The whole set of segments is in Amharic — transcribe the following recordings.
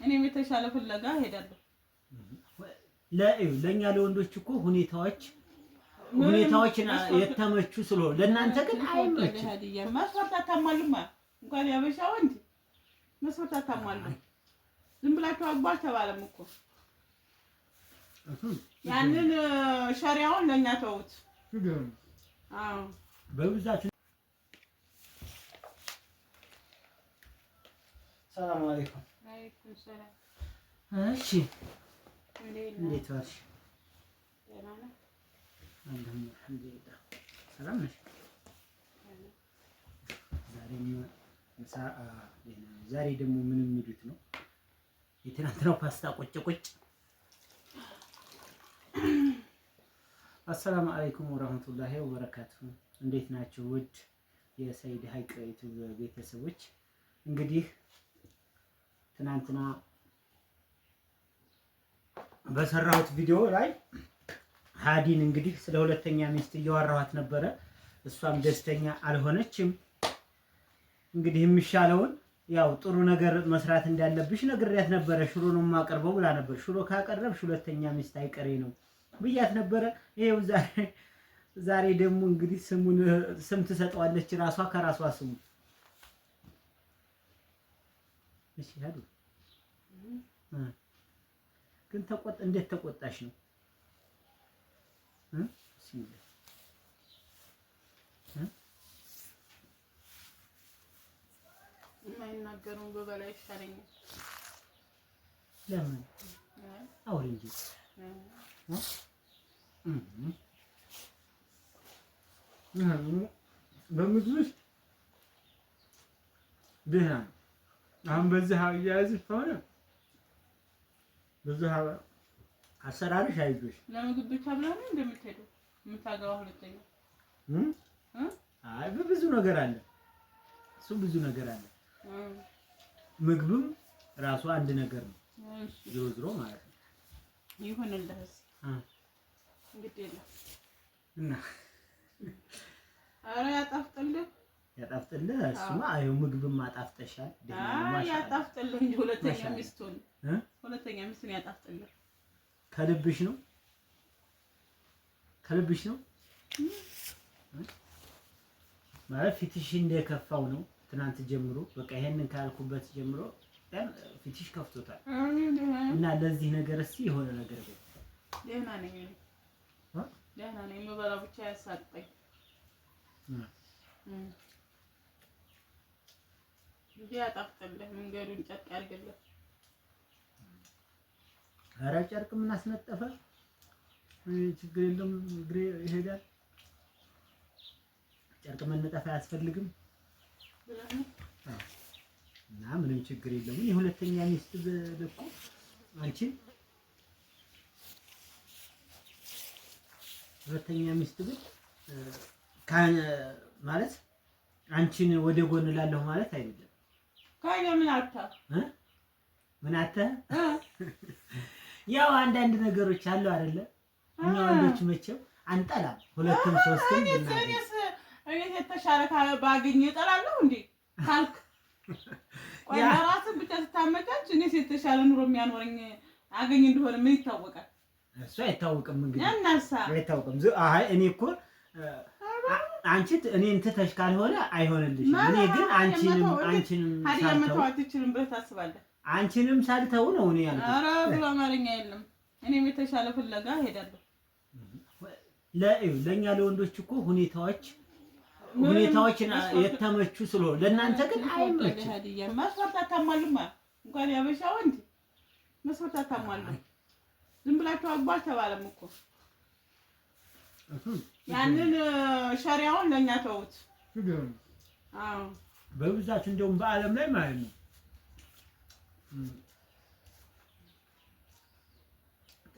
እኔም የተሻለ ፍለጋ ሄዳለሁ። ለኛ ለወንዶች እኮ ሁኔታዎችን የተመቹ ስለሆነ ለእናንተ ግን አይመችም። መስፈርት አታሟሉማ። እንኳን ያበሻ ወንድ መስፈርት አታሟሉም። ዝም ብላችሁ አግባ አልተባለም እኮ። ያንን ሸሪያውን ለኛ ተውት። አዎ በብዛት ሰላም አለይኩም። አለይኩም ሰላም። እሺ እንዴት ዋልሽ? ደህና ነህ? አልሐምዱሊላህ። ሰላም ነሽ? ዛሬ ደግሞ ምን የሚሉት ነው? የትናንትናው ፓስታ ቁጭ አሰላሙ አለይኩም ወራህመቱላሂ ወበረካቱሁ። እንዴት ናችሁ ውድ የሰይድ ሀይቅ ዩቲዩብ ቤተሰቦች? እንግዲህ ትናንትና በሰራሁት ቪዲዮ ላይ ሃዲን እንግዲህ ስለ ሁለተኛ ሚስት እያወራኋት ነበረ። እሷም ደስተኛ አልሆነችም። እንግዲህ የሚሻለውን ያው ጥሩ ነገር መስራት እንዳለብሽ ነግሬያት ነበረ። ሽሮ ነው የማቀርበው ብላ ነበር። ሽሮ ካቀረብሽ ሁለተኛ ሚስት አይቀሬ ነው ብያት ነበረ። ይሄው ዛሬ ደግሞ እንግዲህ ስም ትሰጠዋለች ራሷ ከራሷ ስሙ። እሺ ያዱ ግን እንዴት ተቆጣሽ ነው? ቢስሚላህ የማይናገረውን በበላይ ይሻለኛል። ለምን አውሪ እንጂ በምግብ ውስጥ ደህና ነው። አሁን በዚህ አያያዝሽ ከሆነ በዚህ አሰራርሽ አይዞሽ። ለምግብ ብቻ ብለህ ነው እንደምትሄደው የምታገባው ሁለተኛ? አይ ብዙ ነገር አለ። እሱ ብዙ ነገር አለ። ምግብም ራሱ አንድ ነገር ነው። ዞሮ ማለት ነው። ይሁንልህ እንግዲህ የለም እና ኧረ ያጣፍጥልህ። እሱማ አይው ምግብም አጣፍጠሻል። ያጣፍጥልህ እንጂ ሁለተኛ ሚስቱን ያጣፍጥልህ። ከልብሽ ነው ማለት ፊትሽ እንደከፋው ነው ትናንት ጀምሮ። በቃ ይሄንን ካልኩበት ጀምሮ ፊትሽ ከፍቶታል። እና ለዚህ ነገር እስኪ የሆነ ነገር በይ። ደህና ነኝ የምበላው ብቻ ያሳቅጠኝ እንጂ ያጣፍጥልህ። መንገዱን ጨርቅ ያድርግልህ። ኧረ ጨርቅ ምን አስነጠፈ? ችግር የለም እግሬ ይሄዳል። ጨርቅ መነጠፍ አያስፈልግም እና ምንም ችግር የለውም። የሁለተኛ ሚስት በልኩ አንቺን ሁለተኛ ሚስት ግን ማለት አንቺን ወደ ጎን ላለሁ ማለት አይደለም። ካያ ምን አታ ያው አንዳንድ ነገሮች አሉ አይደለ? እኛ ወንዶች መቼም አንጠላም። ሁለቱም ሶስትም እኔ የተሻለ ባገኝ እጠላለሁ እንዴ ካልክ ቆይ ራስን ብቻ ስታመቻች እኔ የተሻለ ኑሮ የሚያኖረኝ አገኝ እንደሆነ ምን ይታወቃል? እሱ አይታወቅም። እንግዲህ አይታወቅም። አይ እኔ እኮ አንቺ እኔን ትተሽ ካልሆነ አይሆንልሽም። እኔ ግን አንቺንም ሳልተው አትችልም ብለህ ታስባለህ? አንቺንም ሳልተው ነው እኔ ያልኩት። ኧረ ብሎ አማርኛ የለም። እኔም የተሻለ ፍለጋ ሄዳለሁ። ለኛ ለወንዶች እኮ ሁኔታዎችን የተመቹ ስለሆነ ለእናንተ ግን አይመችም። መስፈርት አታሟሉማ። እንኳን ያበሻ ወንድ መስፈርት አታሟሉም። ዝም ብላችሁ አግባ አልተባለም እኮ። ያንን ሸሪያውን ለኛ ተውት። አዎ በብዛት እንደውም በዓለም ላይ ማለት ነው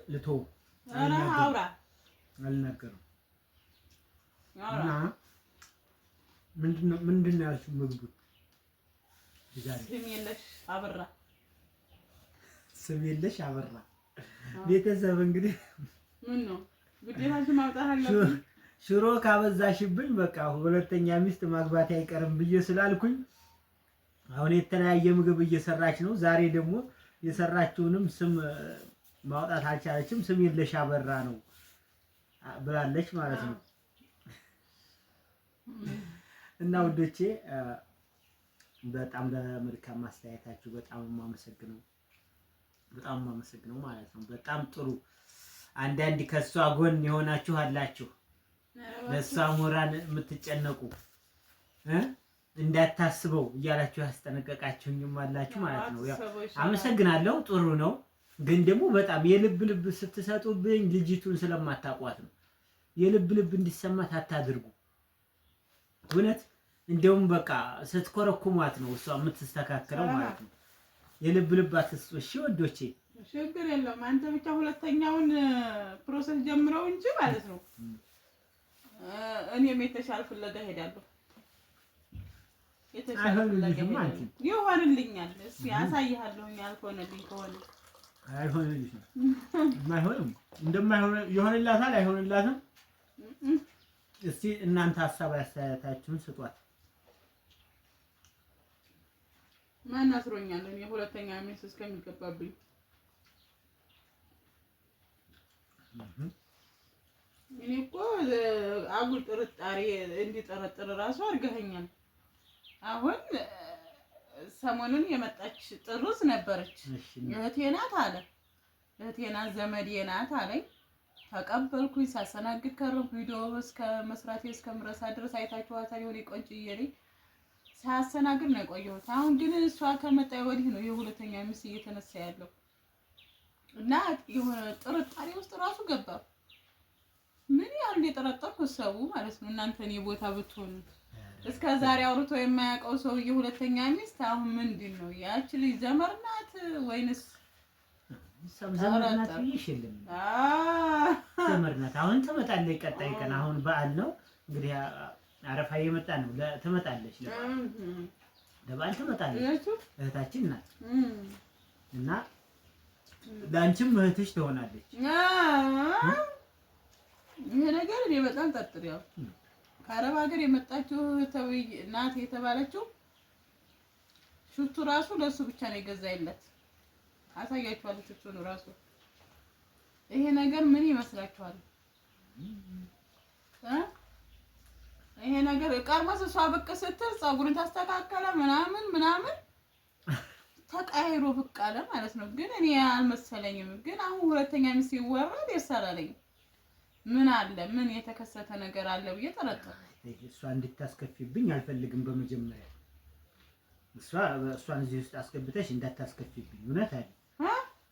ልተው አውራ አልናገርም። እና ምንድን ነው ያልሽው? ምግቡ ስም የለሽ አበራ ቤተሰብ እንግዲህ ምን ነው ግዴታችን ማውጣት አለብን። ሽሮ ካበዛሽብኝ በቃ ሁለተኛ ሚስት ማግባት አይቀርም ብዬ ስላልኩኝ አሁን የተለያየ ምግብ እየሰራች ነው። ዛሬ ደግሞ የሰራችውንም ስም ማውጣት አልቻለችም። ስሜለሽ አበራ ነው ብላለች ማለት ነው። እና ውዶቼ በጣም ለመልካም ማስተያየታችሁ በጣም የማመሰግነው ማለት ነው። በጣም ጥሩ። አንዳንድ ከሷ ጎን የሆናችሁ አላችሁ፣ ለሷ ሞራል የምትጨነቁ እንዳታስበው እያላችሁ ያስጠነቀቃችሁኝም አላችሁ ማለት ነው። ያው አመሰግናለሁ። ጥሩ ነው። ግን ደግሞ በጣም የልብ ልብ ስትሰጡብኝ ልጅቱን ስለማታቋት ነው። የልብ ልብ እንዲሰማት አታድርጉ። እውነት እንደውም በቃ ስትኮረኩሟት ነው እሷ የምትስተካከለው ማለት ነው። የልብ ልብ አትስጡ። እሺ ወዶቼ፣ ችግር የለውም። አንተ ብቻ ሁለተኛውን ፕሮሰስ ጀምረው እንጂ ማለት ነው። እኔም የተሻለ ፍለጋ ሄዳለሁ። የተሻለ ፍለጋ ይሆንልኛል። እስኪ አሳይሃለሁ። ያልሆነልኝ ከሆነ አይሆንልሽም። የማይሆንም እንደማይሆን ይሆንላታል። አይሆንላትም። እስቲ እናንተ ሀሳብ አስተያየታችሁን ስጧት። ማን አስሮኛል? እኔ ሁለተኛ ሚስት እስከሚገባብኝ እኔ እኮ አጉል ጥርጣሬ እንዲጠረጥር እራሱ አድርገኸኛል። አሁን ሰሞኑን የመጣች ጥሩስ ነበረች። እህቴ ናት አለ። እህቴ ናት ዘመዴ ናት አለኝ። ተቀበልኩኝ። ሳሰናግድ ከረምኩ። ቪዲዮ እስከ መስራቴ እስከምረሳ ድረስ አይታችኋታል። የሆነ ቆንጭዬ ልጅ ሳሰናግድ ነው የቆየሁት። አሁን ግን እሷ ከመጣ ወዲህ ነው የሁለተኛ ሚስት እየተነሳ ያለው እና የሆነ ጥርጣሬ ውስጥ ራሱ ገባ። ምን ያህል እንደጠረጠርኩ ሰው ማለት ነው። እናንተ እኔ ቦታ ብትሆኑ እስከ ዛሬ አውርቶ የማያውቀው ሰው የሁለተኛ ሚስት አሁን ምንድን ነው? ያቺ ልጅ ዘመር ናት ወይንስ ዘመር ናት? ይሽልም ዘመር ናት። አሁን ትመጣለች። ቀጣይ ቀን አሁን በዓል ነው እንግዲህ አረፋ እየመጣ ነው። ትመጣለች። ለበዓል ትመጣለች። እህታችን ናት እና ለአንቺም እህትሽ ትሆናለች። ይሄ ነገር እኔ በጣም ጠርጥሬያለሁ። ከአረብ ሀገር የመጣችው ናት የተባለችው ሽቱ ራሱ ለሱ ብቻ ነው የገዛይለት። አሳያችኋለሁ ሽቱን ራሱ። ይሄ ነገር ምን ይመስላችኋል? ይሄ ነገር ቀርመስ እሷ ብቅ ስትል ፀጉርን ታስተካከለ ምናምን ተቃይሮ ብቅ አለ ማለት ነው። ግን እኔ አልመሰለኝም። ግን አሁን ሁለተኛ ሚስት ይወራል የሰራለኝ ምን አለ? ምን የተከሰተ ነገር አለ ብዬ ጠረጠርኩ። እሷ እንድታስከፊብኝ አልፈልግም። በመጀመሪያ እሷን እዚህ ውስጥ አስገብተሽ እንዳታስከፊብኝ። እውነት አይደል?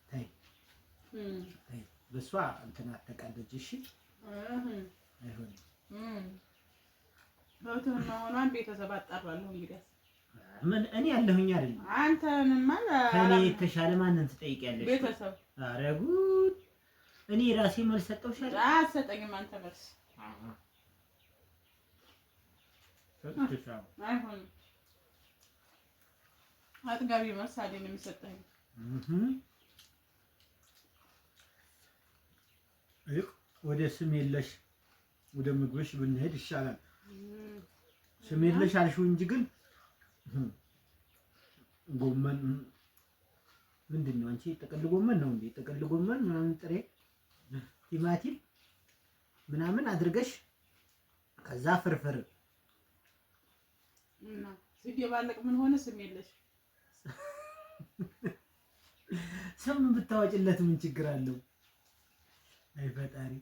ታይ በእሷ እንትን አትቀልጂ እሺ? አይሆንም። በእውነትና ሆኗን ቤተሰብ አጣራለሁ። እንግዲህ ምን እኔ ያለሁኝ አይደል? አንተንማ ከኔ የተሻለ ማንን ትጠይቂያለሽ? ቤተሰብ። ኧረ ጉድ! እኔ ራሴ መልስ ሰጠውሻል። አትሰጠኝም አንተ መልስ። አይሆንም። አጥጋቢ መልስ አይደለም የሚሰጠኝ። ወደ ስም የለሽ ወደ ምግብሽ ብንሄድ ይሻላል። ስም የለሽ አልሽው እንጂ ግን ጎመን ምንድን ነው? አንቺ ጥቅል ጎመን ነው እንዴ? ጥቅል ጎመን ምናምን ጥሬ ቲማቲም ምናምን አድርገሽ ከዛ ፍርፍር እና ሲደባለቅ ምን ሆነ? ስም የለሽ ስም ብታወጪለት ምን ችግር አለው? አይ ፈጣሪ